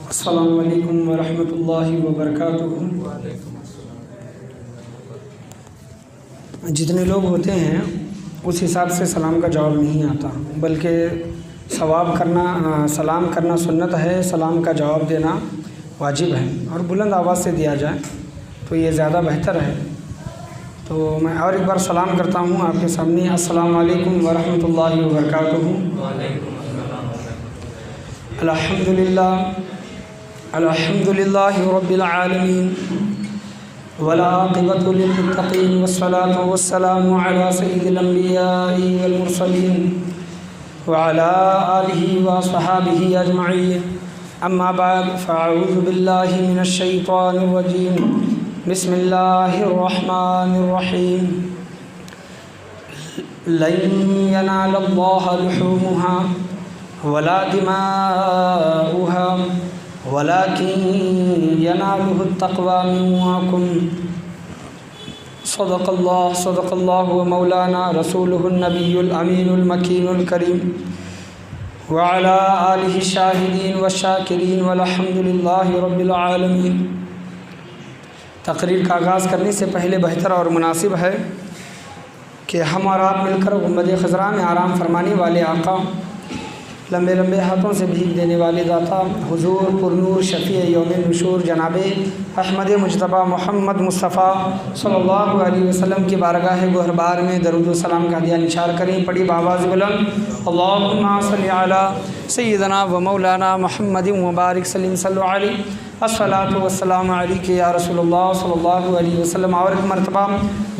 अस्सलामु अलैकुम वरहमतुल्लाहि वबरकातुहू। जितने लोग होते हैं उस हिसाब से सलाम का जवाब नहीं आता, बल्कि सलाम करना सुन्नत है, सलाम का जवाब देना वाजिब है और बुलंद आवाज़ से दिया जाए तो ये ज़्यादा बेहतर है। तो मैं और एक बार सलाम करता हूँ आपके सामने। अस्सलामु अलैकुम वरहमतुल्लाहि वबरकातुहू। अल्हम्दुलिल्लाहि रब्बिल आलमीन वला आक़िबतु लिल-मुत्तक़ीन वस्सलातु वस्सलामु अला सय्यिदिल अंबिया'i वल मुरसलीन व अला आलिहि व अस्हाबिहि अजमईन। अम्मा बाद फ़अऊज़ु बिल्लाहि मिनश शैतानिर रजीम। बिस्मिल्लाहिर रहमानिर रहीम। लन यनालल्लाह लुहूमुहा वला दिमाउहा वलाकिन यनालुहु तक़वा मिन्कुम। सदक़ल्लाहु व मौलाना रसूलुहुन नबियुल अमीनुल मकीनुल करीम व अला आलिहि शाहिदीन व शाकिरीन वल्हम्दुलिल्लाहि रब्बिल आलमीन। तकरीर का आगाज़ करने से पहले बेहतर और मुनासिब है कि हम और आप मिलकर गुंबद ख़ज़रा में आराम फरमाने वाले आका, लंबे लंबे हाथों से भीख देने वाले दाता, हुजूर पुरनूर शफ़ी यौम नुशूर जनाब अहमद मुजतबा मोहम्मद मुस्तफ़ा सल्लल्लाहु अलैहि वसल्लम की बारगाह गुहरबार में दरूद व सलाम का हदिया निशार करें। पढ़ी बावाज़ बुलंद, अल्लाहुम्मा सल्लि अला सय्यिदना व मौलाना मुहम्मदिन व बारिक सल्लल्लाहु अलैहि अस्सलातु वस्सलामु अलैका या रसूलुल्लाह सल्लल्लाहु अलैहि वसल्लम। और एक मरतबा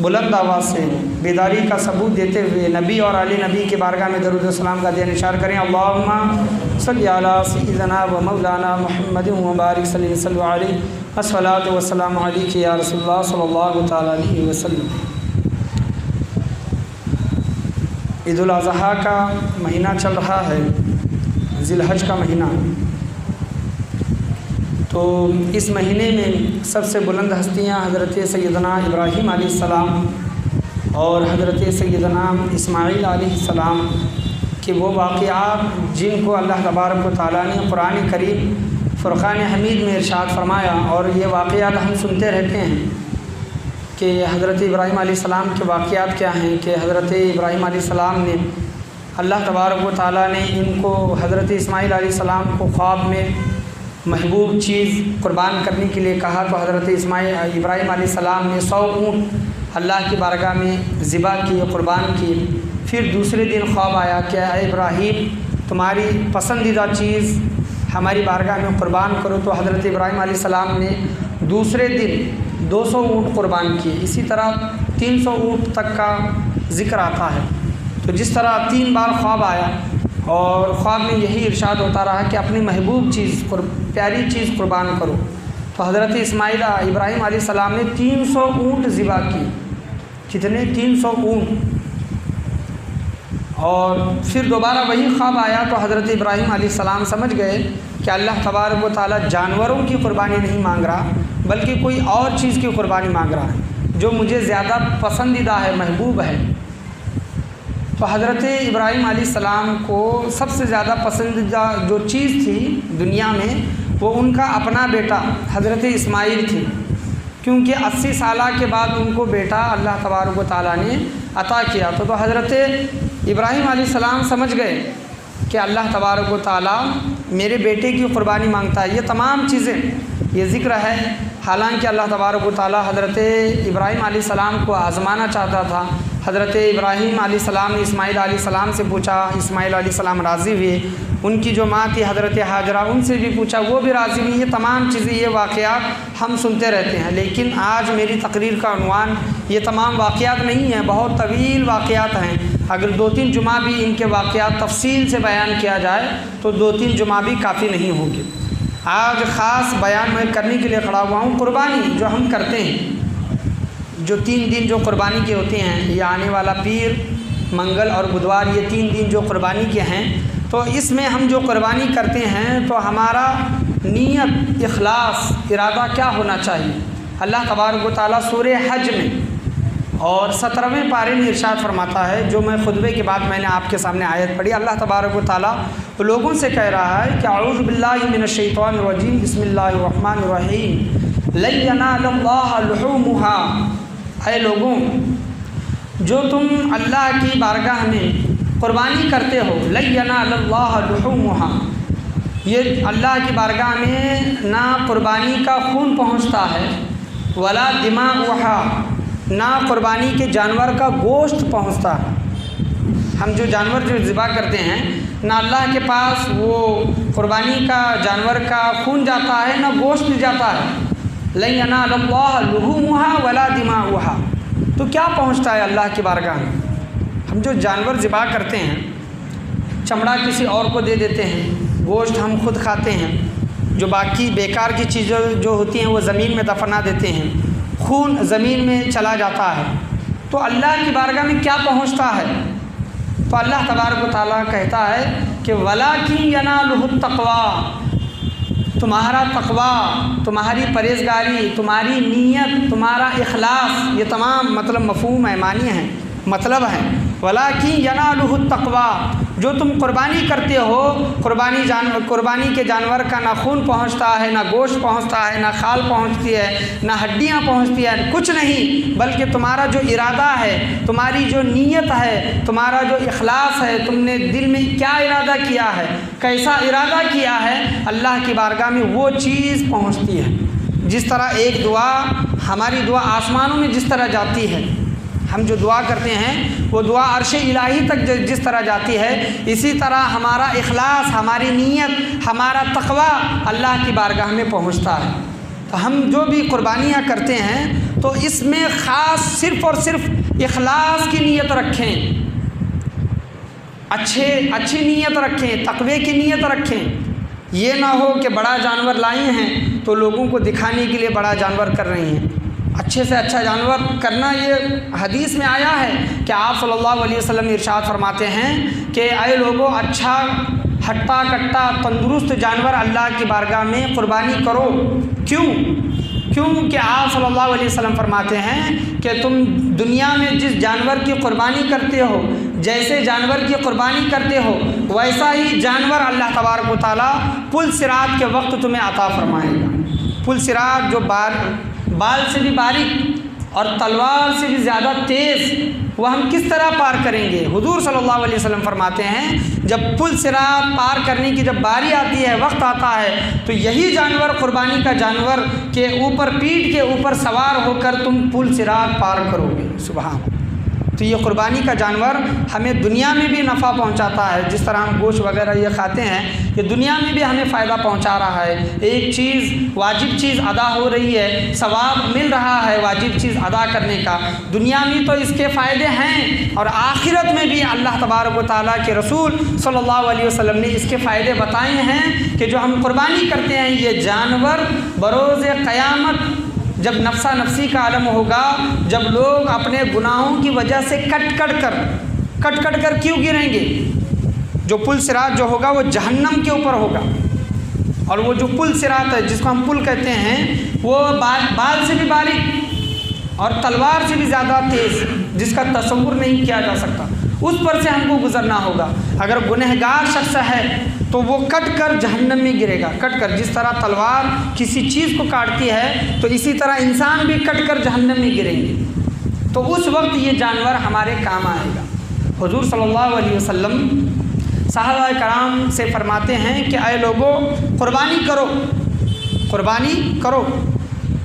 बुलंद आवाज़ से बेदारी का सबूत देते हुए नबी और आले नबी के बारगाह में दरूद व सलाम का हदिया निशार करें। अल्लाहुम्मा सल्लि अला सय्यिदना व मौलाना मुहम्मदिन व बारिक सल्लल्लाहु अलैहि अस्सलातु वस्सलामु अलैका या रसूलुल्लाह सल्लल्लाहु तआला अलैहि वसल्लम। ईद उल अज़हा का महीना चल रहा है, ज़िलहज का महीना। तो इस महीने में सबसे बुलंद हस्तियाँ हज़रत सैयदना इब्राहीम अलैहिस्सलाम और हज़रत सैयदना इस्माईल अलैहिस्सलाम के वो वाक़यात जिनको अल्लाह तबारक व तआला ने कुरान करीम फ़ुरक़ान हमीद में इरशाद फरमाया। और ये वाक़यात हम सुनते रहते हैं कि हज़रत इब्राहीम अलैहिस्सलाम के वाक़यात क्या हैं कि हज़रत इब्राहीम अलैहिस्सलाम ने अल्लाह तबारक व तआला ने इनको हज़रत इस्माईल अलैहिस्सलाम को ख्वाब में महबूब चीज़ कुर्बान करने के लिए कहा तो हज़रत इब्राहीम अलैहिस्सलाम ने 100 ऊँट अल्लाह की बारगाह में ज़िबा किए, कुर्बान किए। फिर दूसरे दिन ख्वाब आया कि ऐ इब्राहीम, तुम्हारी पसंदीदा चीज़ हमारी बारगाह में कुर्बान करो। तो हज़रत इब्राहीम अलैहिस्सलाम ने दूसरे दिन 200 ऊँट कुर्बान किए। इसी तरह 300 ऊँट तक का ज़िक्र आता है। तो जिस तरह 3 बार ख्वाब आया और ख्वाब में यही इरशाद होता रहा कि अपनी महबूब चीज़, प्यारी चीज़ कुर्बान करो। तो हज़रत इब्राहीम अलैहिस्सलाम ने 300 ऊँट ज़िबा किए। कितने? 300 ऊँट। और फिर दोबारा वही ख्वाब आया तो हज़रत इब्राहीम अलैहिस्सलाम समझ गए कि अल्लाह तबारक व तआला जानवरों की कुर्बानी नहीं मांग रहा, बल्कि कोई और चीज़ की कुर्बानी मांग रहा है जो मुझे ज़्यादा पसंदीदा है, महबूब है। तो हज़रत इब्राहीम अलैहिस्सलाम को सबसे ज़्यादा पसंदीदा जो चीज़ थी दुनिया में वो उनका अपना बेटा हज़रत इस्माईल थी, क्योंकि 80 साल के बाद उनको बेटा अल्लाह तबारक व तआला ने अता किया। तो हज़रत इब्राहीम अलैहिस्सलाम समझ गए कि अल्लाह तबारक व तआला मेरे बेटे की कुर्बानी मांगता है। ये तमाम चीज़ें ये ज़िक्र है। हालांकि अल्लाह तबारक व तआला हज़रत इब्राहीम अलैहिस्सलाम को आज़माना चाहता था। हज़रत इब्राहीम अलैहिस्सलाम ने इस्माईल अलैहिस्सलाम से पूछा, इस्माईल अलैहिस्सलाम राज़ी हुए। उनकी जो माँ थी हज़रत हाजरा, उनसे भी पूछा, वो भी राज़ी हुई। ये तमाम चीज़ें, ये वाक़यात हम सुनते रहते हैं। लेकिन आज मेरी तकरीर का उन्वान ये तमाम वाक़यात नहीं है, बहुत तवील वाक़यात हैं। अगर 2-3 जुमा भी इनके वाक़यात तफसील से बयान किया जाए तो 2-3 जुमा भी काफ़ी नहीं होंगे। आज ख़ास बयान मैं करने के लिए खड़ा हुआ हूँ कुर्बानी जो हम करते हैं, जो 3 दिन जो कुर्बानी के होते हैं, ये आने वाला पीर, मंगल और बुधवार, ये 3 दिन जो कुर्बानी के हैं। तो इसमें हम जो कुर्बानी करते हैं तो हमारा नीयत, इखलास, इरादा क्या होना चाहिए। अल्लाह तबारक व तआला सूरह हज में और 17वें पारे में इरशाद फरमाता है, जो मैं खुतबे के बाद मैंने आपके सामने आयत पढ़ी। अल्लाह तबारक व तआला लोगों से कह रहा है कि अऊज़ु बिल्लाहि मिनश शैतानिर रजीम बिस्मिल्लाहिर रहमानिर रहीम लन यनालल्लाह लुहूमुहा। ऐ लोगों, जो तुम अल्लाह की बारगाह में क़ुरबानी करते हो, लन यनालल्लाह लुहूमुहा, ये अल्लाह की बारगाह में ना क़ुरबानी का खून पहुँचता है, वला दिमाउहा, ना क़ुरबानी के जानवर का गोश्त पहुँचता है। हम जो जानवर जो ज़िबा करते हैं, ना अल्लाह के पास वो क़ुरबानी का जानवर का खून जाता है, ना गोश्त जाता है। लन यनालल्लाह लुहूमुहा वला दिमाउहा। तो क्या पहुँचता है अल्लाह की बारगाह में? हम जो जानवर ज़िबा करते हैं, चमड़ा किसी और को दे देते हैं, गोश्त हम खुद खाते हैं, जो बाकी बेकार की चीज़ें जो होती हैं वो ज़मीन में दफना देते हैं, खून ज़मीन में चला जाता है। तो अल्लाह की बारगाह में क्या पहुँचता है? तो अल्लाह तबारक व तआला कहता है कि वलाकिन यनालुहु तक़वा, तुम्हारा तक़वा, तुम्हारी परहेज़गारी, तुम्हारी नीयत, तुम्हारा इखलास, ये तमाम मतलब मफ़हूम है, मानी है, मतलब है। वलाकिन यनालुहु तक़वा, जो तुम क़ुरबानी करते हो, क़ुरबानी के जानवर का ना खून पहुँचता है, ना गोश्त पहुँचता है, ना खाल पहुँचती है, ना हड्डियाँ पहुँचती हैं, कुछ नहीं, बल्कि तुम्हारा जो इरादा है, तुम्हारी जो नीयत है, तुम्हारा जो इखलास है, तुमने दिल में क्या इरादा किया है, कैसा इरादा किया है, अल्लाह की बारगाह में वो चीज़ पहुँचती है। जिस तरह एक दुआ, हमारी दुआ आसमानों में जिस तरह जाती है, हम जो दुआ करते हैं वो दुआ अर्श इलाही तक जिस तरह जाती है, इसी तरह हमारा इखलास, हमारी नीयत, हमारा तक़वा अल्लाह की बारगाह में पहुंचता है। तो हम जो भी क़ुरबानियाँ करते हैं तो इसमें ख़ास सिर्फ़ और सिर्फ इखलास की नीयत रखें, अच्छी नीयत रखें, तक़वे की नीयत रखें। ये ना हो कि बड़ा जानवर लाए हैं तो लोगों को दिखाने के लिए बड़ा जानवर कर रही हैं। अच्छे से अच्छा जानवर करना, ये हदीस में आया है कि आप सल्लल्लाहु अलैहि वसल्लम इरशाद फरमाते हैं कि ऐ लोगों, अच्छा हट्टा कट्टा तंदुरुस्त जानवर अल्लाह की बारगाह में क़ुरबानी करो। क्योंकि आप सल्लल्लाहु अलैहि वसल्लम फरमाते हैं कि तुम दुनिया में जिस जानवर की क़ुरबानी करते हो, जैसे जानवर की क़ुरबानी करते हो, वैसा ही जानवर अल्लाह तबारक व तआला पुल सिरात के वक्त तुम्हें अता फरमाएगा। पुल सिरात जो बाल से भी बारीक और तलवार से भी ज़्यादा तेज़, वह हम किस तरह पार करेंगे? हुजूर सल्लल्लाहु अलैहि वसल्लम फरमाते हैं, जब पुल सिरात पार करने की जब बारी आती है, वक्त आता है, तो यही जानवर, क़ुरबानी का जानवर के ऊपर, पीठ के ऊपर सवार होकर तुम पुल सिरात पार करोगे। सुभान। तो ये क़ुरबानी का जानवर हमें दुनिया में भी नफ़ा पहुंचाता है। जिस तरह हम गोश्त वगैरह ये खाते हैं, ये दुनिया में भी हमें फ़ायदा पहुंचा रहा है। एक चीज़, वाजिब चीज़ अदा हो रही है, सवाब मिल रहा है वाजिब चीज़ अदा करने का। दुनिया में तो इसके फ़ायदे हैं और आखिरत में भी अल्लाह तबारक व तआला के रसूल सल्लल्लाहु अलैहि वसल्लम ने इसके फ़ायदे बताए हैं कि जो हम क़ुरबानी करते हैं, ये जानवर बरोज़ क़यामत, जब नफ्सा नफ्सी का आलम होगा, जब लोग अपने गुनाहों की वजह से कट कर क्यों गिरेंगे? जो पुल सिरात जो होगा वो जहन्नम के ऊपर होगा, और वो जो पुल सिरात है, जिसको हम पुल कहते हैं, वो बाल से भी बारीक और तलवार से भी ज़्यादा तेज़, जिसका तसव्वुर नहीं किया जा सकता, उस पर से हमको गुजरना होगा। अगर गुनहगार शख्स है तो वो कट कर जहन्नम में गिरेगा। कट कर, जिस तरह तलवार किसी चीज़ को काटती है, तो इसी तरह इंसान भी कट कर जहन्नम में गिरेंगे। तो उस वक्त ये जानवर हमारे काम आएगा। हुजूर सल्लल्लाहु अलैहि वसल्लम सहाबा कराम से फरमाते हैं कि ऐ लोगों, क़ुरबानी करो।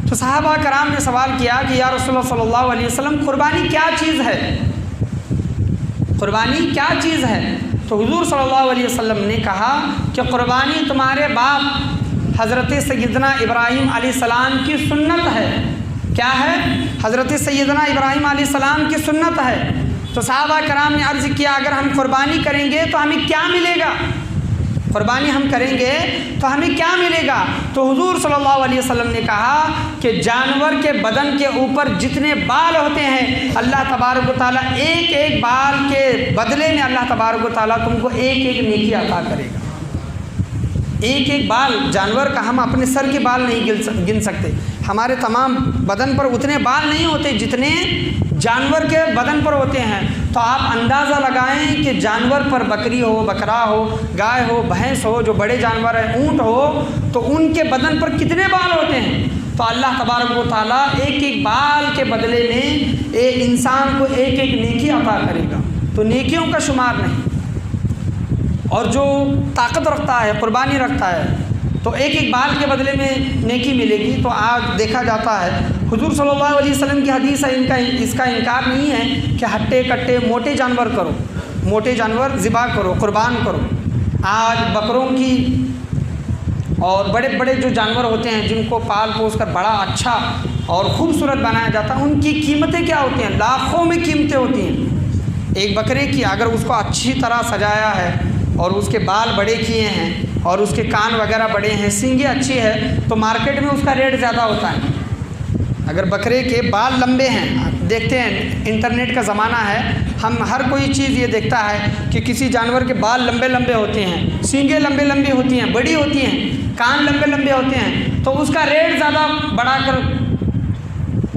तो सहाबा कराम ने सवाल किया कि या रसूलल्लाह सल्लल्लाहु अलैहि वसल्लम, क़ुरबानी क्या चीज़ है? क़ुरबानी क्या चीज़ है? तो हुजूर सल्लल्लाहु अलैहि वसल्लम ने कहा कि क़ुरबानी तुम्हारे बाप हज़रत सैयदना इब्राहीम अलैहिस्सलाम की सुन्नत है। क्या है? हज़रत सैयदना इब्राहीम अलैहिस्सलाम की सुन्नत है। तो सहाबा कराम ने अर्ज़ किया, अगर हम क़ुरबानी करेंगे तो हमें क्या मिलेगा? क़ुरबानी हम करेंगे तो हमें क्या मिलेगा? तो हुजूर सल्लल्लाहु अलैहि वसल्लम ने कहा कि जानवर के बदन के ऊपर जितने बाल होते हैं, अल्लाह तबारक व तआला एक एक बाल के बदले में अल्लाह तबारक व तआला तुमको एक एक नेकी अता करेगा। एक एक बाल जानवर का हम अपने सर के बाल नहीं गिन सकते। हमारे तमाम बदन पर उतने बाल नहीं होते जितने जानवर के बदन पर होते हैं, तो आप अंदाज़ा लगाएं कि जानवर पर, बकरी हो, बकरा हो, गाय हो, भैंस हो, जो बड़े जानवर हैं, ऊँट हो, तो उनके बदन पर कितने बाल होते हैं। तो अल्लाह तबारक व तआला एक एक बाल के बदले में एक इंसान को एक एक नेकी अता करेगा, तो नेकियों का शुमार नहीं। और जो ताकत रखता है, कुर्बानी रखता है, तो एक एक बाल के बदले में नेकी मिलेगी। तो आज देखा जाता है, हुजूर सल्लल्लाहु अलैहि वसल्लम की हदीस है, इसका इनकार नहीं है कि हट्टे कट्टे मोटे जानवर करो, मोटे जानवर ज़िबा करो, कुर्बान करो। आज बकरों की और बड़े बड़े जो जानवर होते हैं जिनको पाल पोस कर बड़ा अच्छा और ख़ूबसूरत बनाया जाता है, उनकी कीमतें क्या होती हैं, लाखों में कीमतें होती हैं। एक बकरे की अगर उसको अच्छी तरह सजाया है और उसके बाल बड़े किए हैं और उसके कान वगैरह बड़े हैं, सींगें अच्छी है, तो मार्केट में उसका रेट ज़्यादा होता है। अगर बकरे के बाल लंबे हैं, देखते हैं इंटरनेट का ज़माना है, हम हर कोई चीज़ ये देखता है कि किसी जानवर के बाल लंबे लंबे होते हैं, सींगें लंबे लंबी होती हैं, बड़ी होती हैं, कान लंबे लंबे होते हैं, तो उसका रेट ज़्यादा बढ़ाकर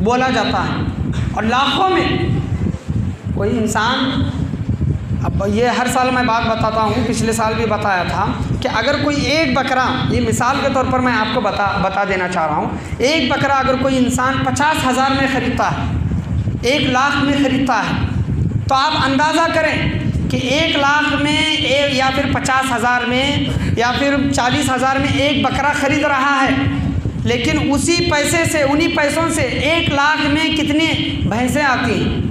बोला जाता है और लाखों में। कोई इंसान, अब ये हर साल मैं बात बताता हूँ, पिछले साल भी बताया था कि अगर कोई एक बकरा, ये मिसाल के तौर पर मैं आपको बता देना चाह रहा हूँ, एक बकरा अगर कोई इंसान 50,000 में ख़रीदता है, 1 लाख में ख़रीदता है, तो आप अंदाज़ा करें कि 1 लाख में एक, या फिर 50,000 में, या फिर 40,000 में एक बकरा ख़रीद रहा है, लेकिन उसी पैसे से, उन्हीं पैसों से 1 लाख में कितनी भैंसें आती हैं,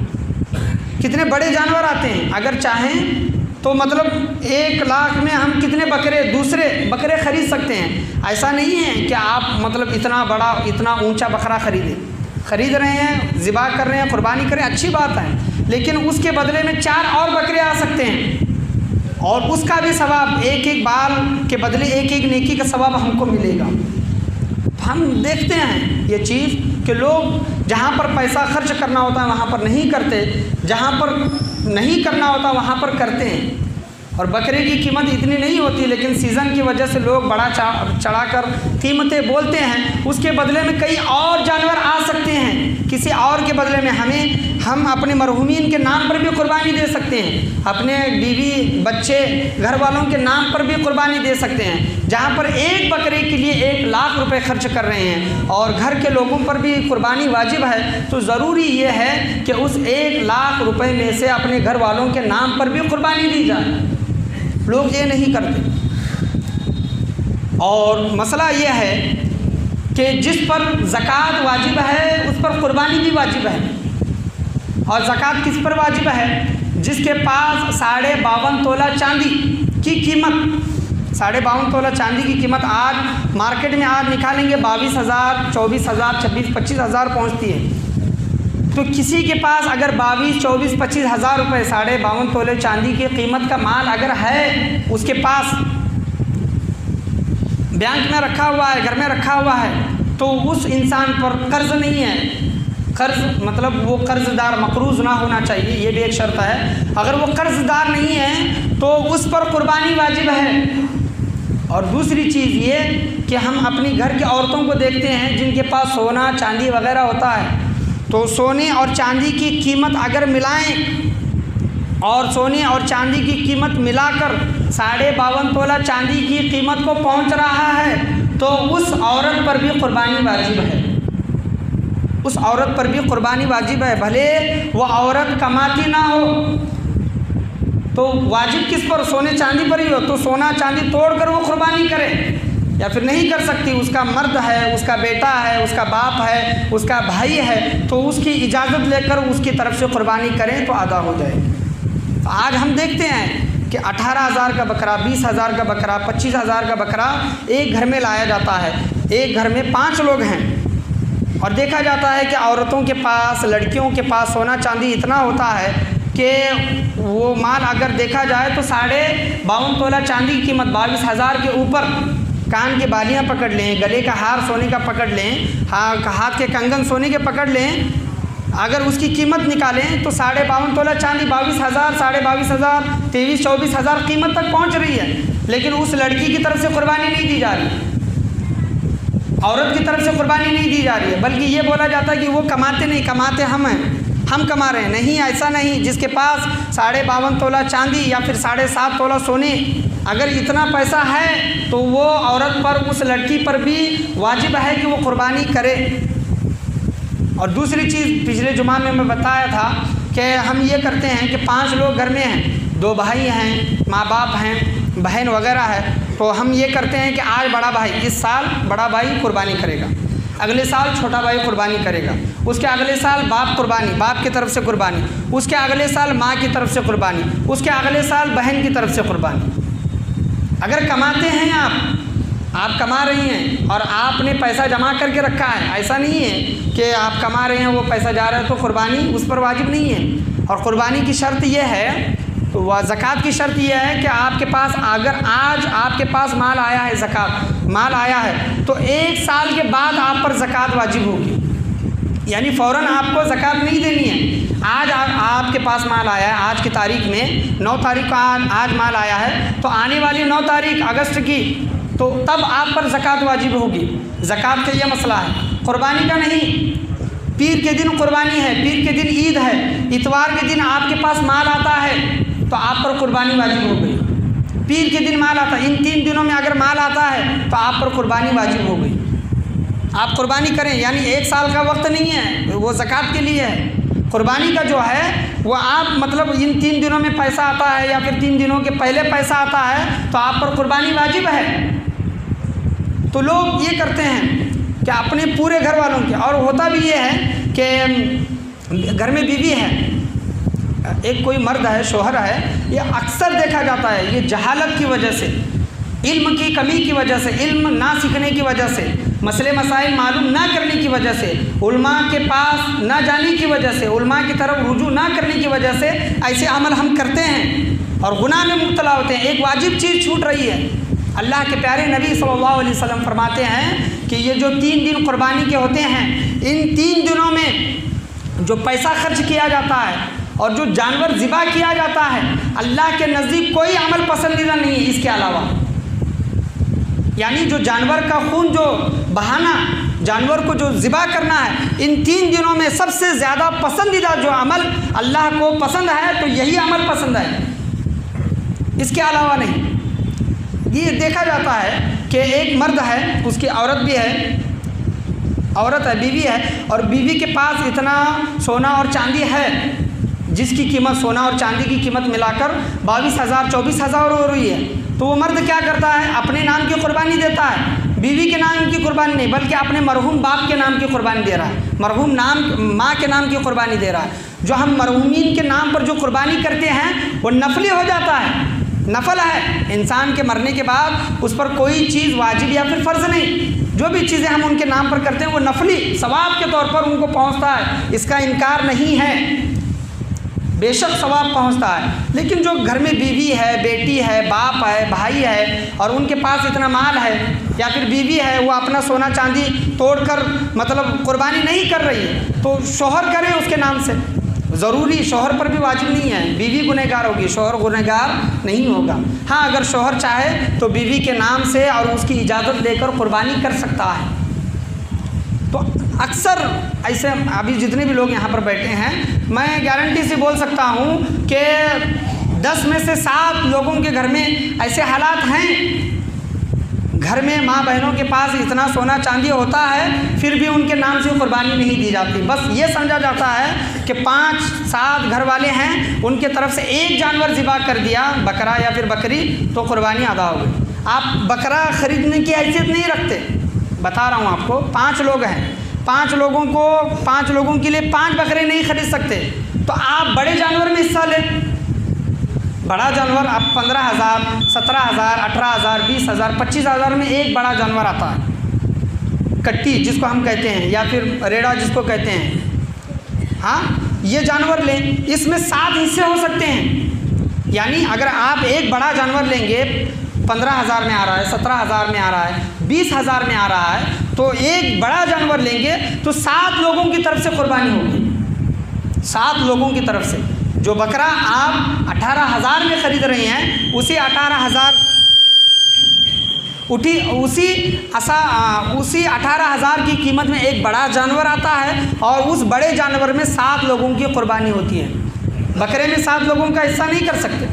कितने बड़े जानवर आते हैं। अगर चाहें तो मतलब 1 लाख में हम कितने बकरे, दूसरे बकरे ख़रीद सकते हैं। ऐसा नहीं है कि आप मतलब इतना बड़ा, इतना ऊंचा बकरा ख़रीद रहे हैं, ज़िबा कर रहे हैं, कुर्बानी करें, अच्छी बात है, लेकिन उसके बदले में 4 और बकरे आ सकते हैं और उसका भी सवाब, एक एक बाल के बदले एक एक नेकी का सवाब हमको मिलेगा। तो हम देखते हैं ये चीज़ कि लोग जहाँ पर पैसा खर्च करना होता है वहाँ पर नहीं करते, जहाँ पर नहीं करना होता वहाँ पर करते हैं। और बकरे की कीमत इतनी नहीं होती, लेकिन सीज़न की वजह से लोग बड़ा चढ़ाकर कीमतें बोलते हैं। उसके बदले में कई और जानवर आ सकते हैं, किसी और के बदले में हम अपने मरहूमीन के नाम पर भी कुर्बानी दे सकते हैं, अपने बीवी बच्चे घर वालों के नाम पर भी कुर्बानी दे सकते हैं। जहाँ पर एक बकरे के लिए 1 लाख रुपए खर्च कर रहे हैं और घर के लोगों पर भी कुर्बानी वाजिब है, तो ज़रूरी ये है कि उस 1 लाख रुपए में से अपने घर वालों के नाम पर भी कुर्बानी दी जाए। लोग ये नहीं करते। और मसला ये है कि जिस पर ज़कात वाजिब है उस पर कुर्बानी भी वाजिब है। और ज़कात किस पर वाजिब है? जिसके पास 52.5 तोला चांदी की कीमत, 52.5 तोला चांदी की कीमत आज मार्केट में आज निकालेंगे 22,000, 24,000, 26,000 पहुँचती है। तो किसी के पास अगर 22, 24, 25,000 रुपये, 52.5 तोले चांदी की कीमत का माल अगर है उसके पास, बैंक में रखा हुआ है, घर में रखा हुआ है, तो उस इंसान पर कर्ज नहीं है। कर्ज मतलब वो कर्जदार मकरूज़ ना होना चाहिए, ये भी एक शर्त है। अगर वो कर्जदार नहीं है तो उस पर कुर्बानी वाजिब है। और दूसरी चीज़ ये कि हम अपनी घर की औरतों को देखते हैं जिनके पास सोना चांदी वगैरह होता है, तो सोने और चांदी की कीमत अगर मिलाएं और सोने और चांदी की कीमत मिलाकर 52.5 तोला चांदी की कीमत को पहुंच रहा है, तो उस औरत पर भी कुर्बानी वाजिब है। उस औरत पर भी कुर्बानी वाजिब है, भले वो औरत कमाती ना हो। तो वाजिब किस पर? सोने चांदी पर ही हो, तो सोना चांदी तोड़कर वो कुर्बानी करे, या फिर नहीं कर सकती, उसका मर्द है, उसका बेटा है, उसका बाप है, उसका भाई है, तो उसकी इजाज़त लेकर उसकी तरफ से कुर्बानी करें तो अदा हो जाए। तो आज हम देखते हैं कि 18,000 का बकरा, 20,000 का बकरा, 25,000 का बकरा एक घर में लाया जाता है। एक घर में 5 लोग हैं और देखा जाता है कि औरतों के पास, लड़कियों के पास सोना चांदी इतना होता है कि वो माल अगर देखा जाए तो 52.5 तोला चांदी की कीमत 22,000 के ऊपर। कान की बालियां पकड़ लें, गले का हार सोने का पकड़ लें, हाथ के कंगन सोने के पकड़ लें, अगर उसकी कीमत निकालें तो 52.5 तोला चांदी 22,000, 22,500, 23-24,000 कीमत तक पहुंच रही है। लेकिन उस लड़की की तरफ से कुर्बानी नहीं दी जा रही, औरत की तरफ से कुर्बानी नहीं दी जा रही है, बल्कि ये बोला जाता है कि वो कमाते नहीं, कमाते हम हैं, हम कमा रहे हैं। नहीं, ऐसा नहीं। जिसके पास 52.5 तोला चांदी या फिर 7.5 तोला सोने, अगर इतना पैसा है तो वो औरत पर, उस लड़की पर भी वाजिब है कि वो कुर्बानी करे। और दूसरी चीज़, पिछले जुमा में मैं बताया था कि हम ये करते हैं कि 5 लोग घर में हैं, 2 भाई हैं, माँ बाप हैं, बहन वगैरह है, तो हम ये करते हैं कि आज बड़ा भाई, इस साल बड़ा भाई कुर्बानी करेगा, अगले साल छोटा भाई कुर्बानी करेगा, उसके अगले साल बाप कुर्बानी, बाप की तरफ से कुर्बानी, उसके अगले साल माँ की तरफ से कुर्बानी, उसके अगले साल बहन की तरफ से कुर्बानी। अगर कमाते हैं आप कमा रही हैं और आपने पैसा जमा करके रखा है, ऐसा नहीं है कि आप कमा रहे हैं वो पैसा जा रहा है तो कुर्बानी उस पर वाजिब नहीं है। और कुर्बानी की शर्त यह है, तो वह ज़कात की शर्त यह है कि आपके पास, अगर आज आपके पास माल आया है, ज़कात माल आया है, तो 1 साल के बाद आप पर ज़कात वाजिब होगी। यानी फ़ौरन आपको ज़कात नहीं देनी है। आज आपके पास माल आया है, आज की तारीख में 9 तारीख को आज माल आया है, तो आने वाली 9 तारीख अगस्त की, तो तब आप पर ज़कात वाजिब होगी। ज़कात का ये मसला है, कुर्बानी का नहीं। पीर के दिन कुर्बानी है, पीर के दिन ईद है, इतवार के दिन आपके पास माल आता है तो आप पर कुर्बानी वाजिब हो गई। पीर के दिन माल आता है, इन 3 दिनों में अगर माल आता है तो आप पर कुर्बानी वाजिब हो गई, आप कुर्बानी करें। यानी 1 साल का वक्त नहीं है, वो ज़कात के लिए है। कुर्बानी का जो है वो आप, मतलब इन 3 दिनों में पैसा आता है या फिर 3 दिनों के पहले पैसा आता है तो आप पर कुर्बानी वाजिब है। तो लोग ये करते हैं कि अपने पूरे घर वालों के, और होता भी ये है कि घर में बीवी है, एक कोई मर्द है, शोहर है, ये अक्सर देखा जाता है, ये जहालत की वजह से, इल्म की कमी की वजह से, इल्म ना सीखने की वजह से, मसले मसाइल मालूम ना करने की वजह से, उलमा के पास ना जाने की वजह से, उलमा की तरफ रुजू ना करने की वजह से ऐसे अमल हम करते हैं और गुनाह में मुब्तला होते हैं। एक वाजिब चीज़ छूट रही है। अल्लाह के प्यारे नबी सल्लल्लाहु अलैहि वसल्लम फरमाते हैं कि ये जो 3 दिन कुर्बानी के होते हैं, इन 3 दिनों में जो पैसा खर्च किया जाता है और जो जानवर ज़िबा किया जाता है, अल्लाह के नज़दीक कोई अमल पसंदीदा नहीं है इसके अलावा। यानी जो जानवर का खून जो बहाना, जानवर को जो ज़िबा करना है, इन 3 दिनों में सबसे ज़्यादा पसंदीदा जो अमल अल्लाह को पसंद है तो यही अमल पसंद है, इसके अलावा नहीं। ये देखा जाता है कि एक मर्द है, उसकी औरत भी है, औरत है, बीवी है, और बीवी के पास इतना सोना और चांदी है जिसकी कीमत, सोना और चांदी की कीमत मिलाकर 22,000 24,000 हो रही है। तो वो मर्द क्या करता है, अपने नाम की कुर्बानी देता है, बीवी के नाम की कुर्बानी नहीं, बल्कि अपने मरहूम बाप के नाम की कुर्बानी दे रहा है, मरहूम माँ के नाम की कुर्बानी दे रहा है। जो हम मरहूमीन के नाम पर जो कुर्बानी करते हैं वो नफली हो जाता है, नफल है। इंसान के मरने के बाद उस पर कोई चीज़ वाजिब या फिर फ़र्ज़ नहीं, जो भी चीज़ें हम उनके नाम पर करते हैं वो नफली सवाब के तौर पर उनको पहुंचता है, इसका इनकार नहीं है, बेशक सवाब पहुंचता है। लेकिन जो घर में बीवी है, बेटी है, बाप है, भाई है और उनके पास इतना माल है, या फिर बीवी है वो अपना सोना चांदी तोड़कर मतलब कुर्बानी नहीं कर रही है, तो शोहर करे उसके नाम से, ज़रूरी शोहर पर भी वाजिब नहीं है। बीवी गुनहगार होगी, शोहर गुनहगार नहीं होगा। हाँ, अगर शोहर चाहे तो बीवी के नाम से और उसकी इजाज़त लेकर कुर्बानी कर सकता है। तो अक्सर ऐसे, अभी जितने भी लोग यहाँ पर बैठे हैं, मैं गारंटी से बोल सकता हूँ कि 10 में से 7 लोगों के घर में ऐसे हालात हैं, घर में माँ बहनों के पास इतना सोना चांदी होता है फिर भी उनके नाम से कुर्बानी नहीं दी जाती। बस ये समझा जाता है कि 5-7 घर वाले हैं, उनके तरफ से एक जानवर ज़िबा कर दिया, बकरा या फिर बकरी, तो कुर्बानी अदा हो गई। आप बकरा ख़रीदने की हैसियत नहीं रखते, बता रहा हूँ आपको। 5 लोग हैं, 5 लोगों के लिए 5 बकरे नहीं खरीद सकते, तो आप बड़े जानवर में हिस्सा लें। बड़ा जानवर आप 15,000, 17,000, 18,000, 20,000, 25,000 में एक बड़ा जानवर आता है, कट्टी जिसको हम कहते हैं, या फिर रेड़ा जिसको कहते हैं। हाँ, ये जानवर लें, इसमें 7 हिस्से हो सकते हैं। यानी अगर आप एक बड़ा जानवर लेंगे, 15,000 में आ रहा है, 17,000 में आ रहा है, 20,000 में आ रहा है, तो एक बड़ा जानवर लेंगे तो 7 लोगों की तरफ से कुर्बानी होगी। 7 लोगों की तरफ से। जो बकरा आप 18,000 में ख़रीद रहे हैं, उसी 18,000 उसी 18,000 की कीमत में एक बड़ा जानवर आता है और उस बड़े जानवर में 7 लोगों की कुर्बानी होती है। बकरे में 7 लोगों का हिस्सा नहीं कर सकते,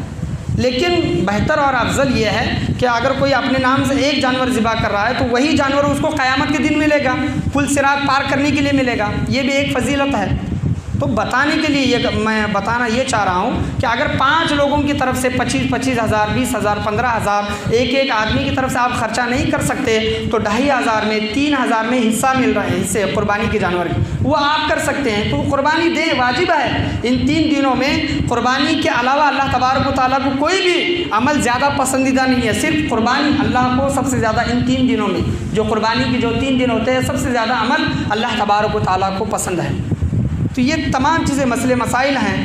लेकिन बेहतर और अफजल ये है कि अगर कोई अपने नाम से एक जानवर ज़िबा कर रहा है तो वही जानवर उसको क़यामत के दिन मिलेगा, पुल सिरात पार करने के लिए मिलेगा। ये भी एक फजीलत है। तो बताने के लिए मैं बताना ये चाह रहा हूँ कि अगर 5 लोगों की तरफ से 25,000, 20,000, 15,000 एक आदमी की तरफ से आप खर्चा नहीं कर सकते तो 2,500 में 3,000 में हिस्सा मिल रहा है, हिस्से कुर्बानी के जानवर के, वो आप कर सकते हैं। तो कुर्बानी दें, वाजिब है। इन 3 दिनों में कुर्बानी के अलावा अल्लाह तबारक व तआला को कोई भी अमल ज़्यादा पसंदीदा नहीं है। सिर्फ कुर्बानी अल्लाह को सबसे ज़्यादा, इन 3 दिनों में जो कुर्बानी के जो 3 दिन होते हैं, सबसे ज़्यादा अमल अल्लाह तबारक व तआला को पसंद है। तो ये तमाम चीज़ें मसले मसाइल हैं,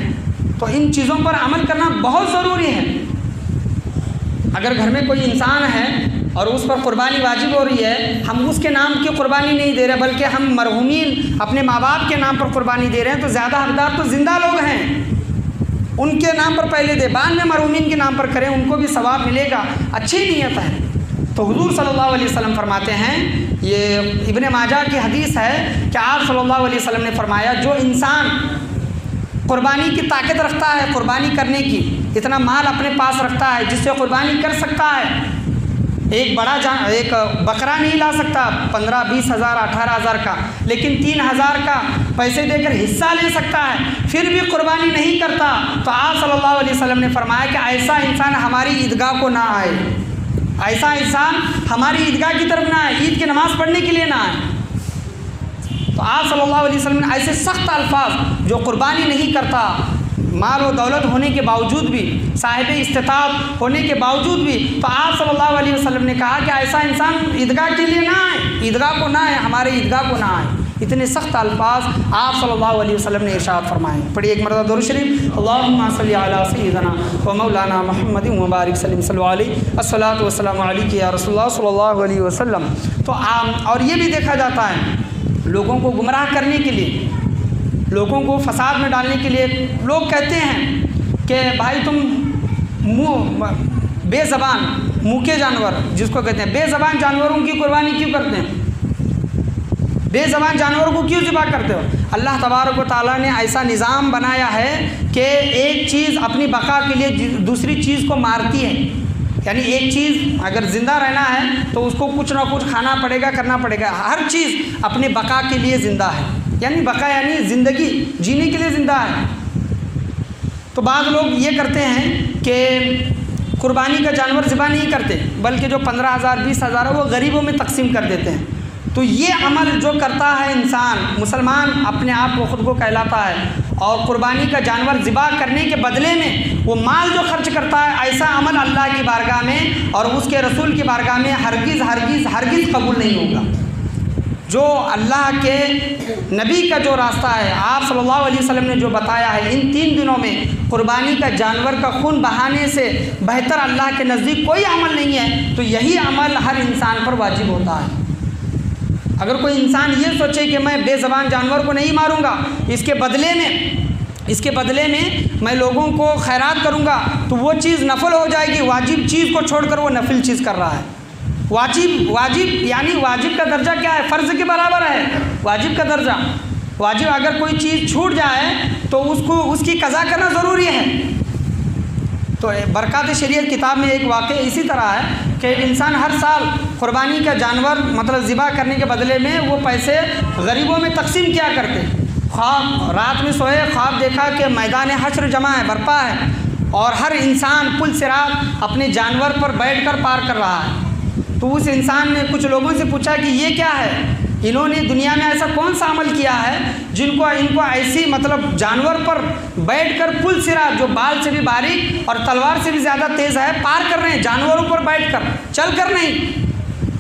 तो इन चीज़ों पर अमल करना बहुत ज़रूरी है। अगर घर में कोई इंसान है और उस पर कुर्बानी वाजिब हो रही है, हम उसके नाम की कुर्बानी नहीं दे रहे बल्कि हम मरहूमीन अपने माँ बाप के नाम पर कुर्बानी दे रहे हैं, तो ज़्यादा हकदार तो ज़िंदा लोग हैं, उनके नाम पर पहले दे, बाद में मरहूमीन के नाम पर करें, उनको भी सवाब मिलेगा। अच्छी नीयत है। तो हुजूर सल्लल्लाहु अलैहि वसल्लम फरमाते हैं, ये इब्ने माजा की हदीस है कि आप सल्लल्लाहु अलैहि वसल्लम ने फरमाया, जो इंसान कुर्बानी की ताकत रखता है, कुर्बानी करने की इतना माल अपने पास रखता है जिससे कुर्बानी कर सकता है, एक बकरा नहीं ला सकता 15, 20 हज़ार, 18,000 का, लेकिन 3,000 का पैसे देकर हिस्सा ले सकता है, फिर भी कुर्बानी नहीं करता, तो आप सल्लल्लाहु अलैहि वसल्लम ने फरमाया कि ऐसा इंसान हमारी ईदगाह को ना आए, ऐसा इंसान हमारी ईदगाह की तरफ ना आए, ईद की नमाज़ पढ़ने के लिए ना आए। तो आप सल्लल्लाहु अलैहि वसल्लम ने ऐसे सख्त अल्फाज, जो कुर्बानी नहीं करता, माल व दौलत होने के बावजूद भी, साहिब इस्तिताअत होने के बावजूद भी, तो आप सल्लल्लाहु अलैहि वसल्लम ने कहा कि ऐसा इंसान ईदगाह के लिए ना आए, ईदगाह को ना आए, हमारे ईदगाह को ना आए। इतने सख्त अल्फाज आप सल्लल्लाहु अलैहि वसल्लम ने इरशाद फरमाए। पढ़िए एक मरतबा दुरूद शरीफ, अल्लाहुम्मा सल्लि अला सय्यिदना व मौलाना मुहम्मद व बारिक सल्लल्लाहु अलैहि अस्सलातु वस्सलामु अलैका या रसूलल्लाह सल्लल्लाहु अलैहि वसल्लम। तो और ये भी देखा जाता है, लोगों को गुमराह करने के लिए, लोगों को फसाद में डालने के लिए लोग कहते हैं कि भाई तुम बेज़बान मूके जानवर जिसको कहते हैं, बेज़बान जानवरों की कुर्बानी क्यों करते हैं, बेज़बान जानवरों को क्यों ज़िबा करते हो। अल्लाह तबारक व तआला ने ऐसा निज़ाम बनाया है कि एक चीज़ अपनी बका के लिए दूसरी चीज़ को मारती है। यानी एक चीज़ अगर ज़िंदा रहना है तो उसको कुछ ना कुछ खाना पड़ेगा, करना पड़ेगा। हर चीज़ अपने बका के लिए ज़िंदा है, यानी बका यानी ज़िंदगी जीने के लिए ज़िंदा है। तो बाद लोग ये करते हैं कि कुर्बानी का जानवर ज़िबा नहीं करते, बल्कि जो 15,000, 20,000 है वो गरीबों में तकसीम कर देते हैं। तो ये अमल जो करता है इंसान, मुसलमान अपने आप को ख़ुद को कहलाता है, और कुर्बानी का जानवर ज़िबा करने के बदले में वो माल जो खर्च करता है, ऐसा अमल अल्लाह की बारगाह में और उसके रसूल की बारगाह में हरगिज़ हरगिज़ हरगिज़ कबूल नहीं होगा। जो अल्लाह के नबी का जो रास्ता है, आप सल्लल्लाहु अलैहि वसल्लम ने जो बताया है, इन 3 दिनों में कुर्बानी का जानवर का खून बहाने से बेहतर अल्लाह के नज़दीक कोई अमल नहीं है। तो यही अमल हर इंसान पर वाजिब होता है। अगर कोई इंसान ये सोचे कि मैं बेज़बान जानवर को नहीं मारूंगा, इसके बदले में मैं लोगों को खैरात करूंगा, तो वो चीज़ नफल हो जाएगी। वाजिब चीज़ को छोड़कर वो नफिल चीज़ कर रहा है। वाजिब यानी वाजिब का दर्जा क्या है, फ़र्ज़ के बराबर है वाजिब का दर्जा। वाजिब अगर कोई चीज़ छूट जाए तो उसको उसकी कज़ा करना ज़रूरी है। तो बरक़ात शरीयत किताब में एक वाक़या इसी तरह है कि इंसान हर साल कुर्बानी का जानवर मतलब ज़िबा करने के बदले में वो पैसे गरीबों में तकसीम किया करते। ख्वाब रात में सोए, ख्वाब देखा कि मैदान हश्र जमा है, बर्पा है, और हर इंसान पुल सिरात अपने जानवर पर बैठकर पार कर रहा है। तो उस इंसान ने कुछ लोगों से पूछा कि ये क्या है, इन्होंने दुनिया में ऐसा कौन सा अमल किया है जिनको इनको ऐसी मतलब जानवर पर बैठकर पुल सिरात, जो बाल से भी बारीक और तलवार से भी ज़्यादा तेज़ है, पार कर रहे हैं, जानवरों पर बैठकर, चल कर नहीं।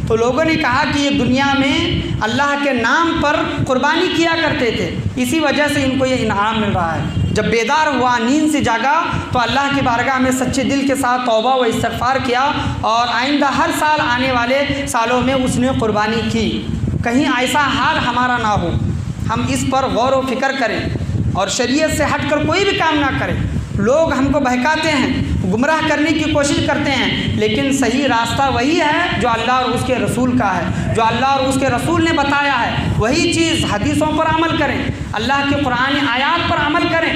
तो लोगों ने कहा कि ये दुनिया में अल्लाह के नाम पर कुर्बानी किया करते थे, इसी वजह से इनको ये इनाम मिल रहा है। जब बेदार हुआ, नींद से जागा, तो अल्लाह की बारगाह में सच्चे दिल के साथ तौबा व इस्तिग़फ़ार किया, और आइंदा हर साल आने वाले सालों में उसने कुर्बानी की। कहीं ऐसा हाल हमारा ना हो, हम इस पर गौर व फिक्र करें और शरीयत से हटकर कोई भी काम ना करें। लोग हमको बहकाते हैं, गुमराह करने की कोशिश करते हैं, लेकिन सही रास्ता वही है जो अल्लाह और उसके रसूल का है। जो अल्लाह और उसके रसूल ने बताया है वही चीज़, हदीसों पर अमल करें, अल्लाह के कुरानी आयात पर अमल करें,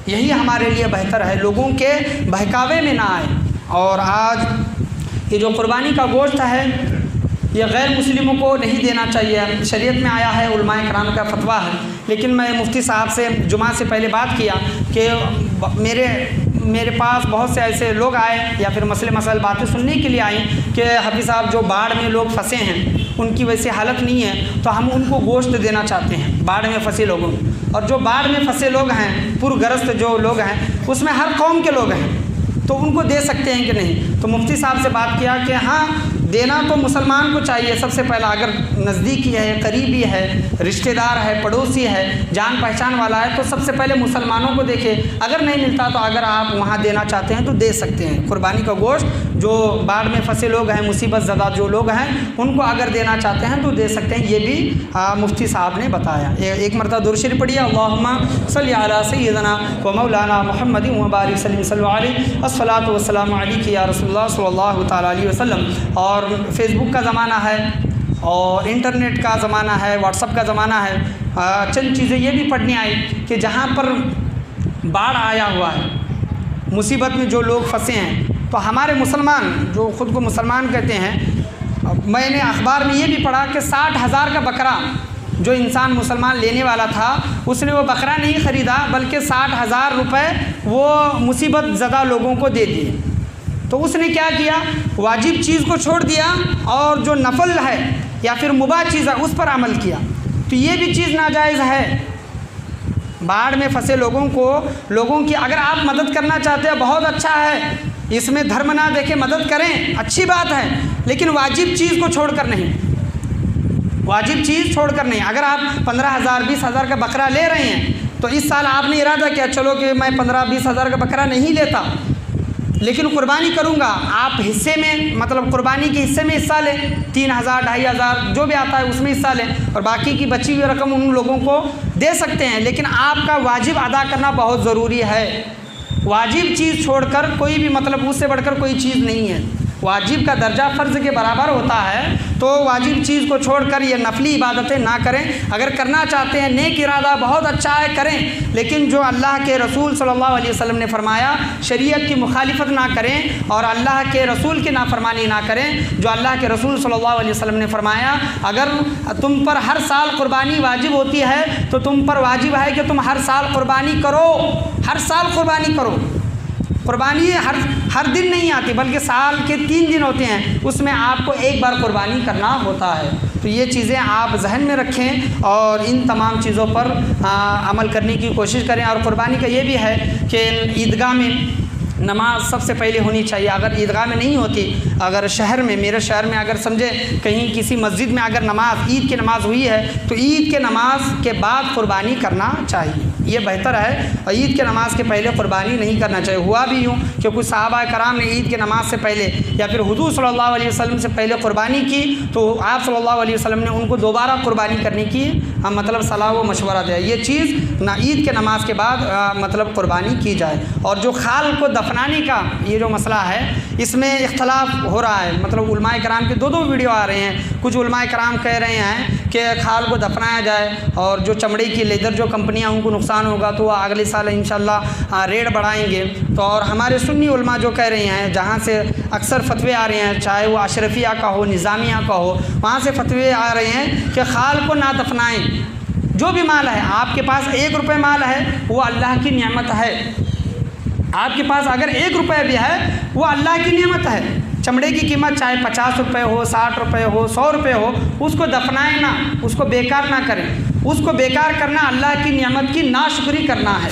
यही हमारे लिए बेहतर है, लोगों के बहकावे में ना आए। और आज ये जो कुर्बानी का गोश्त है ये गैर मुस्लिमों को नहीं देना चाहिए, शरीयत में आया है, उलमाए कराम का फतवा है। लेकिन मैं मुफ्ती साहब से जुमा से पहले बात किया कि मेरे पास बहुत से ऐसे लोग आए या फिर मसले मसाइल बातें सुनने के लिए आई कि हाफिज़ साहब जो बाढ़ में लोग फंसे हैं उनकी वैसे हालत नहीं है, तो हम उनको गोश्त देना चाहते हैं, बाढ़ में फंसे लोगों को। और जो बाढ़ में फंसे लोग हैं, पूरग्रस्त जो लोग हैं, उसमें हर कौम के लोग हैं, तो उनको दे सकते हैं कि नहीं। तो मुफ्ती साहब से बात किया कि हाँ, देना तो मुसलमान को चाहिए सबसे पहला, अगर नज़दीकी है, करीबी है, रिश्तेदार है, पड़ोसी है, जान पहचान वाला है, तो सबसे पहले मुसलमानों को देखे। अगर नहीं मिलता तो अगर आप वहाँ देना चाहते हैं तो दे सकते हैं। कुर्बानी का गोश्त जो बाढ़ में फंसे लोग हैं, मुसीबत ज़दा जो लोग हैं, उनको अगर देना चाहते हैं तो दे सकते हैं। ये भी मुफ्ती साहब ने बताया। एक मरतबा दुरूद शरीफ पढ़िए, अल्लाहुम्मा सल्ली अला सय्यिदना व मौलाना मुहम्मदिन व बारिक सल्लल्लाहु अलैहि अस्सलातु वस्सलामु अलैका या रसूलुल्लाह सल्लल्लाहु तआला अलैहि वसल्लम। और फेसबुक का ज़माना है और इंटरनेट का ज़माना है, व्हाट्सअप का ज़माना है। चंद चीज़ें ये भी पढ़ने आई कि जहाँ पर बाढ़ आया हुआ है, मुसीबत में जो लोग फंसे हैं, तो हमारे मुसलमान जो ख़ुद को मुसलमान कहते हैं, मैंने अखबार में ये भी पढ़ा कि 60,000 का बकरा जो इंसान मुसलमान लेने वाला था, उसने वो बकरा नहीं ख़रीदा बल्कि 60,000 रुपये वो मुसीबत ज़दा लोगों को दे दिए। तो उसने क्या किया, वाजिब चीज़ को छोड़ दिया और जो नफल है या फिर मुबाह चीज़ है उस पर अमल किया। तो ये भी चीज़ नाजायज़ है। बाढ़ में फंसे लोगों की अगर आप मदद करना चाहते हैं, बहुत अच्छा है, इसमें धर्म ना देखे, मदद करें, अच्छी बात है, लेकिन वाजिब चीज़ को छोड़कर नहीं, वाजिब चीज़ छोड़कर नहीं। अगर आप 15,000 20,000 का बकरा ले रहे हैं तो इस साल आपने इरादा किया चलो कि मैं 15-20 हज़ार का बकरा नहीं लेता, लेकिन कुर्बानी करूंगा, आप हिस्से में मतलब कुर्बानी के हिस्से में हिस्सा लें, 3,000 2,500 जो भी आता है उसमें हिस्सा लें और बाकी की बची हुई रकम उन लोगों को दे सकते हैं। लेकिन आपका वाजिब अदा करना बहुत ज़रूरी है। वाजिब चीज़ छोड़कर कोई भी मतलब उससे बढ़कर कोई चीज़ नहीं है। वाजिब का दर्जा फ़र्ज़ के बराबर होता है, तो वाजिब चीज़ को छोड़कर ये नफली इबादतें ना करें। अगर करना चाहते हैं, नेक इरादा बहुत अच्छा है, करें, लेकिन जो अल्लाह के रसूल सल्लल्लाहु अलैहि वसल्लम ने फरमाया, शरीयत की मुखालिफत ना करें और अल्लाह के रसूल की नाफरमानी ना करें। जो अल्लाह के रसूल सल्लल्लाहु अलैहि वसल्लम ने फरमाया, अगर तुम पर हर साल कुर्बानी वाजिब होती है तो तुम पर वाजिब है कि तुम हर साल कुर्बानी करो, हर साल कुर्बानी करो। कुर्बानी हर दिन नहीं आती बल्कि साल के 3 दिन होते हैं, उसमें आपको एक बार कुर्बानी करना होता है। तो ये चीज़ें आप जहन में रखें और इन तमाम चीज़ों पर अमल करने की कोशिश करें। और कुर्बानी का ये भी है कि ईदगाह में नमाज सबसे पहले होनी चाहिए। अगर ईदगाह में नहीं होती, अगर शहर में, मेरे शहर में अगर समझे कहीं किसी मस्जिद में अगर नमाज ईद की नमाज हुई है तो ईद के नमाज के बाद कुर्बानी करना चाहिए, ये बेहतर है। और ईद के नमाज के पहले कुर्बानी नहीं करना चाहिए। हुआ भी यूँ कि कुछ सहाबा कराम ने ईद के नमाज से पहले या फिर हुजूर सल्लल्लाहु अलैहि वसल्लम से पहले कुर्बानी की, तो आप सल्लल्लाहु अलैहि वसल्लम ने उनको दोबारा कुर्बानी करने की मतलब सलाह व मशवरा दिया। ये चीज़ ना ईद के नमाज के बाद मतलब कुर्बानी की जाए। और जो खाल को दफनाने का ये जो मसला है, इसमें इख्तलाफ हो रहा है। मतलब उलमाए कराम के 2 वीडियो आ रहे हैं। कुछ उलमाए कराम कह रहे हैं कि खाल को दफनाया जाए और जो चमड़े की लेदर जो कंपनियां उनको नुकसान होगा तो वह अगले साल इंशाल्लाह रेट बढ़ाएंगे। तो और हमारे सुन्नी उलमा जो कह रहे हैं, जहाँ से अक्सर फतवे आ रहे हैं, चाहे वो अशरफिया का हो, निज़ामिया का हो, वहाँ से फतवे आ रहे हैं कि खाल को ना दफनाएँ। जो भी माल है, आपके पास 1 रुपये माल है, वो अल्लाह की नेमत है। आपके पास अगर 1 रुपये भी है, वो अल्लाह की नेमत है। चमड़े की कीमत चाहे 50 रुपये हो, 60 रुपये हो, 100 रुपये हो, उसको दफनाएं ना, उसको बेकार ना करें। उसको बेकार करना अल्लाह की नेमत की नाशुक्री करना है।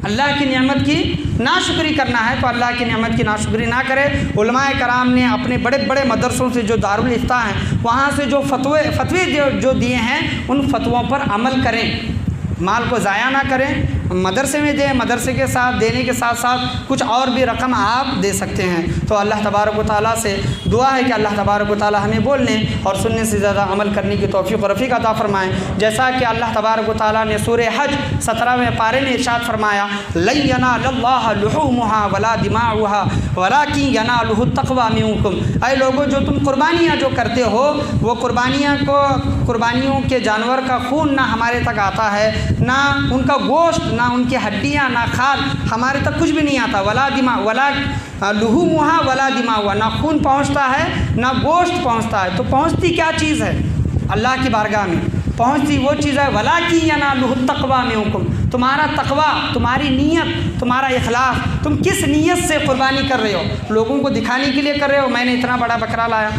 अल्लाह की नेमत की नाशुक्री करना है तो अल्लाह की नेमत की नाशुक्री ना करें। उलमाए कराम ने अपने बड़े बड़े मदरसों से जो दारुल इफ्ता हैं, वहाँ से जो फतवे जो दिए हैं, उन फतवों पर अमल करें। माल को ज़ाया ना करें, मदरसे में दें, मदरसे के साथ देने के साथ साथ कुछ और भी रकम आप दे सकते हैं। तो अल्लाह तबारक व तआला से दुआ है कि अल्लाह तबारक व तआला हमें बोलने और सुनने से ज़्यादा अमल करने की तौफ़ीक़ और रफ़ीक अता फ़रमाएँ। जैसा कि अल्लाह तबारक व तआला ने सूरह हज 17वें पारे में इरशाद फरमाया, लन यनालल्लाह लुहूमुहा वला दिमाउहा वलाकिन यनालुहु तक़वा मिनकुम। ऐ लोगों, जो तुम कुर्बानियाँ जो करते हो, वो कुर्बानियों के जानवर का खून ना हमारे तक आता है, ना उनका गोश्त, ना उनकी हड्डियाँ, ना खाल हमारे तक कुछ भी नहीं आता। वला लुहूमुहा वला दिमाउहा, ना खून पहुँचता है ना गोश्त पहुँचता है। तो पहुँचती क्या चीज़ है अल्लाह की बारगाह में? पहुँचती वो चीज़ है वलाकिन यनालुहु तक़वा मिनकुम। तुम्हारा तक़वा, तुम्हारी नीयत, तुम्हारा इखलास, तुम किस नीयत से कुर्बानी कर रहे हो? लोगों को दिखाने के लिए कर रहे हो मैंने इतना बड़ा बकरा लाया,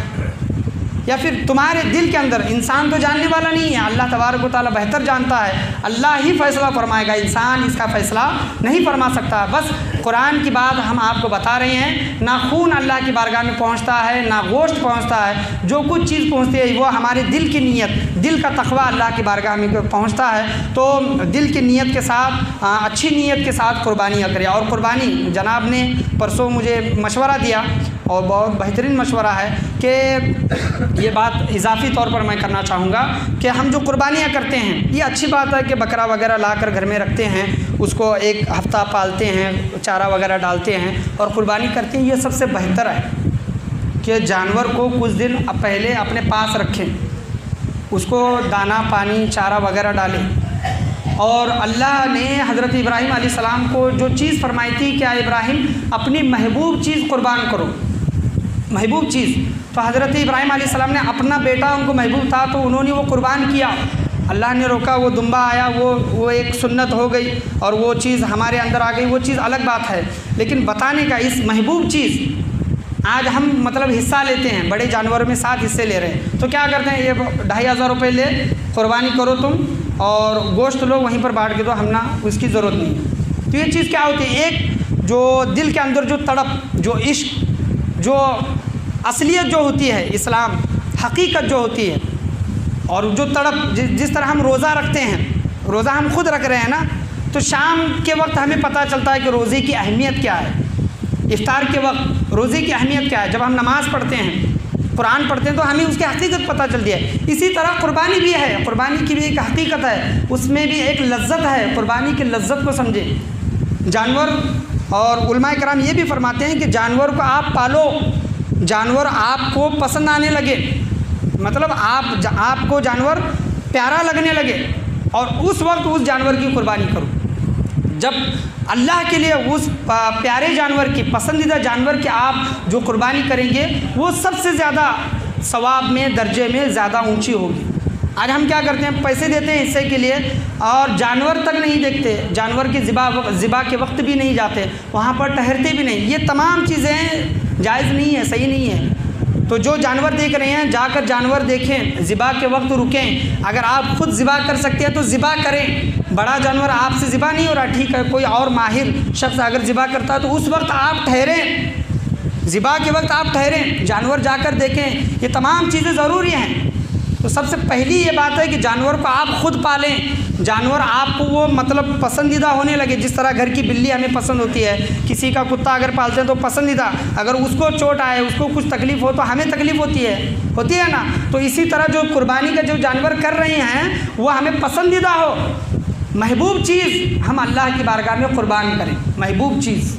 या फिर तुम्हारे दिल के अंदर? इंसान तो जानने वाला नहीं है, अल्लाह तबारक व तआला बेहतर जानता है, अल्लाह ही फ़ैसला फरमाएगा, इंसान इसका फ़ैसला नहीं फरमा सकता। बस कुरान की बात हम आपको बता रहे हैं, ना खून अल्लाह की बारगाह में पहुंचता है, ना गोश्त पहुंचता है। जो कुछ चीज़ पहुंचती है वो हमारे दिल की नीयत, दिल का तक़वा अल्लाह की बारगाह में पहुंचता है। तो दिल की नीयत के साथ, अच्छी नीयत के साथ कुर्बानियाँ करें। और कुर्बानी, जनाब ने परसों मुझे मशवरा दिया और बहुत बेहतरीन मशवरा है कि ये बात इजाफ़ी तौर पर मैं करना चाहूँगा कि हम जो कुर्बानियाँ करते हैं, ये अच्छी बात है कि बकरा वगैरह लाकर घर में रखते हैं, उसको एक हफ़्ता पालते हैं, चारा वगैरह डालते हैं और कुर्बानी करते हैं। ये सबसे बेहतर है कि जानवर को कुछ दिन पहले अपने पास रखें, उसको दाना पानी चारा वगैरह डालें। और अल्लाह ने हज़रत इब्राहीम अलैहिस्सलाम को जो चीज़ फरमाई थी कि इब्राहीम अपनी महबूब चीज़ कुर्बान करो, महबूब चीज़। तो हज़रत इब्राहीम अलैहिस्सलाम ने अपना बेटा उनको महबूब था तो उन्होंने वो कुर्बान किया। अल्लाह ने रोका, वो दुम्बा आया, वो एक सुन्नत हो गई और वो चीज़ हमारे अंदर आ गई, वो चीज़ अलग बात है। लेकिन बताने का इस महबूब चीज़ आज हम मतलब हिस्सा लेते हैं, बड़े जानवरों में 7 हिस्से ले रहे हैं। तो क्या करते हैं, ये 2500 रुपये ले, कुर्बानी करो तुम और गोश्त लो वहीं पर बांट के दो, हम ना उसकी ज़रूरत नहीं है। तो ये चीज़ क्या होती है, एक जो दिल के अंदर जो तड़प, जो इश्क, जो असलियत जो होती है, इस्लाम हकीकत जो होती है, और जो तड़प, जिस तरह हम रोज़ा रखते हैं, रोज़ा हम खुद रख रहे हैं ना, तो शाम के वक्त हमें पता चलता है कि रोज़े की अहमियत क्या है। इफ्तार के वक्त रोज़े की अहमियत क्या है। जब हम नमाज़ पढ़ते हैं, कुरान पढ़ते हैं, तो हमें उसकी हकीकत पता चलती है। इसी तरह कुर्बानी भी है, कुर्बानी की भी एक हकीकत है, उसमें भी एक लज्जत है। कुर्बानी की लज्जत को समझें। जानवर, और उलमाए कराम ये भी फरमाते हैं कि जानवर को आप पालो, जानवर आपको पसंद आने लगे, मतलब आपको जानवर प्यारा लगने लगे, और उस वक्त उस जानवर की कुर्बानी करो। जब अल्लाह के लिए उस प्यारे जानवर की, पसंदीदा जानवर की आप जो कुर्बानी करेंगे, वो सबसे ज़्यादा सवाब में, दर्जे में ज़्यादा ऊंची होगी। आज हम क्या करते हैं, पैसे देते हैं हिस्से के लिए और जानवर तक नहीं देखते, जानवर की ज़िबा के वक्त भी नहीं जाते, वहाँ पर ठहरते भी नहीं। ये तमाम चीज़ें जायज़ नहीं है, सही नहीं है। तो जो जानवर देख रहे हैं, जाकर जानवर देखें, ज़िबा के वक्त रुकें। अगर आप खुद ज़िबा कर सकते हैं तो ज़िबा करें। बड़ा जानवर आपसे ज़िबा नहीं हो रहा, ठीक है, कोई और माहिर शख्स अगर ज़िबा करता है तो उस वक्त आप ठहरें, ज़िबा के वक्त आप ठहरें, जानवर जाकर देखें। ये तमाम चीज़ें ज़रूरी हैं। तो सबसे पहली ये बात है कि जानवर को आप खुद पालें, जानवर आपको वो मतलब पसंदीदा होने लगे। जिस तरह घर की बिल्ली हमें पसंद होती है, किसी का कुत्ता अगर पालते हैं तो पसंदीदा, अगर उसको चोट आए, उसको कुछ तकलीफ़ हो तो हमें तकलीफ़ होती है ना। तो इसी तरह जो कुर्बानी का जो जानवर कर रहे हैं वो हमें पसंदीदा हो, महबूब चीज़ हम अल्लाह की बारगाह में कुर्बान करें, महबूब चीज़।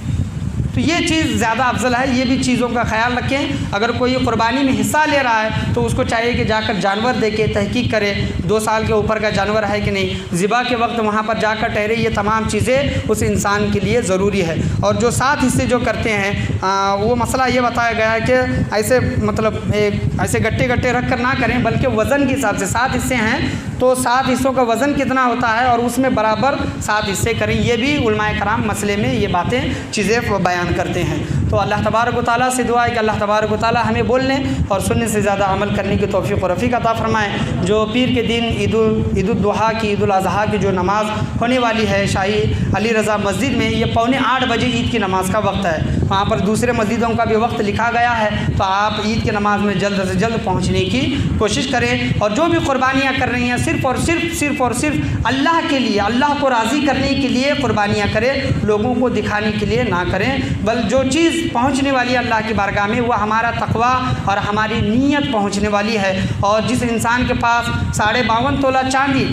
तो ये चीज़ ज़्यादा अफजल है। ये भी चीज़ों का ख्याल रखें। अगर कोई कुर्बानी में हिस्सा ले रहा है तो उसको चाहिए कि जाकर जानवर देखे, तहकीक करे 2 साल के ऊपर का जानवर है कि नहीं, ज़िबा के वक्त वहाँ पर जाकर ठहरे। ये तमाम चीज़ें उस इंसान के लिए ज़रूरी है। और जो 7 हिस्से जो करते हैं वो मसला ये बताया गया है कि ऐसे मतलब ऐसे गट्टे गट्टे रख कर ना करें, बल्कि वज़न के हिसाब से 7 हिस्से हैं तो 7 हिस्सों का वज़न कितना होता है और उसमें बराबर 7 हिस्से करें। ये भी उलमाए कराम मसले में ये बातें चीज़ें बयान करते हैं। तो अल्लाह तबारक व तआला से दुआ है कि अल्लाह तबारक व तआला हमें बोलने और सुनने से ज़्यादा अमल करने की तौफ़ीक़ और रफ़ीक अता फ़रमाएँ। जो पीर के दिन ईद-उल-दुहा की, ईद-उल-अज़हा की जो नमाज़ होने वाली है शाही अली रज़ा मस्जिद में, ये 7:45 बजे ईद की नमाज़ का वक्त है। वहाँ पर दूसरे मस्जिदों का भी वक्त लिखा गया है, तो आप ईद की नमाज़ में जल्द से जल्द पहुँचने की कोशिश करें। और जो भी क़ुरबानियाँ कर रही हैं सिर्फ़ और सिर्फ अल्लाह के लिए, अल्लाह को राज़ी करने के लिए क़ुरबानियाँ करें, लोगों को दिखाने के लिए ना करें। बल जो चीज़ पहुँचने वाली है अल्लाह की बारगाह में, वह हमारा तक़वा और हमारी नीयत पहुँचने वाली है। और जिस इंसान के पास 52.5 तोला चांदी,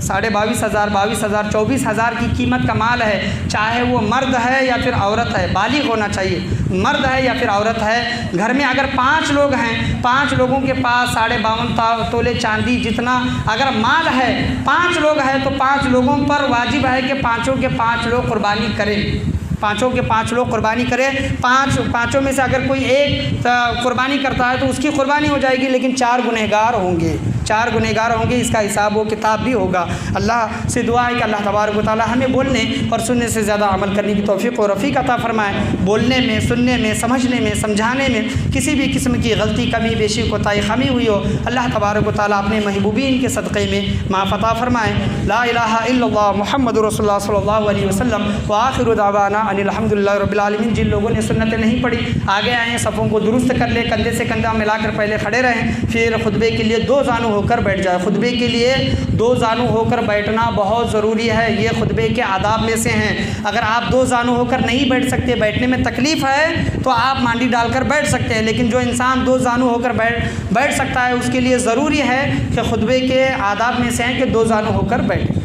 22,500, 22,000, 24,000 की कीमत का माल है, चाहे वो मर्द है या फिर औरत है, बालिग होना चाहिए, मर्द है या फिर औरत है। घर में अगर 5 लोग हैं, 5 लोगों के पास 52.5 तोले चांदी जितना अगर माल है, 5 लोग हैं, तो 5 लोगों पर वाजिब है कि पाँचों के 5 लोग कुर्बानी करें। 5 के 5 लोग कुर्बानी करें। पाँचों में से अगर कोई एक कुर्बानी करता है तो उसकी कुर्बानी हो जाएगी, लेकिन 4 गुनहगार होंगे, 4 गुनहगार होंगे, इसका हिसाब व किताब भी होगा। अल्लाह से दुआ है कि अल्लाह तबारक व तआला हमें बोलने और सुनने से ज़्यादा अमल करने की तौफ़ीक़ और रफ़ीक अता फ़रमाए। बोलने में, सुनने में, समझने में, समझाने में किसी भी किस्म की गलती, कमी, बेशी, कोताही, खामी हुई हो, अल्लाह तबारक व तआला अपने महबूबीन के सदक़े में माफ़ अता फ़रमाए। ला इलाहा इल्लल्लाह मुहम्मदुर रसूलुल्लाह सल्लल्लाहु अलैहि वसल्लम व आखिरु दावाना अनिल हम्दुलिल्लाहि रब्बिल आलमीन। जिन लोगों ने सुन्नतें नहीं पढ़ी आगे आएँ, सफ़ों को दुरुस्त कर ले, कंधे से कंधा मिलाकर पहले खड़े रहें, फिर खुतबे के लिए 2 जानू होकर बैठ जाए। खुतबे के लिए 2 जानू होकर बैठना बहुत ज़रूरी है, ये खुतबे के आदाब में से हैं। अगर आप 2 जानू होकर नहीं बैठ सकते, बैठने में तकलीफ़ है, तो आप मांडी डालकर बैठ सकते हैं, लेकिन जो इंसान 2 जानू होकर बैठ सकता है, उसके लिए ज़रूरी है कि खुतबे के आदाब में से हैं कि 2 जानू होकर बैठे।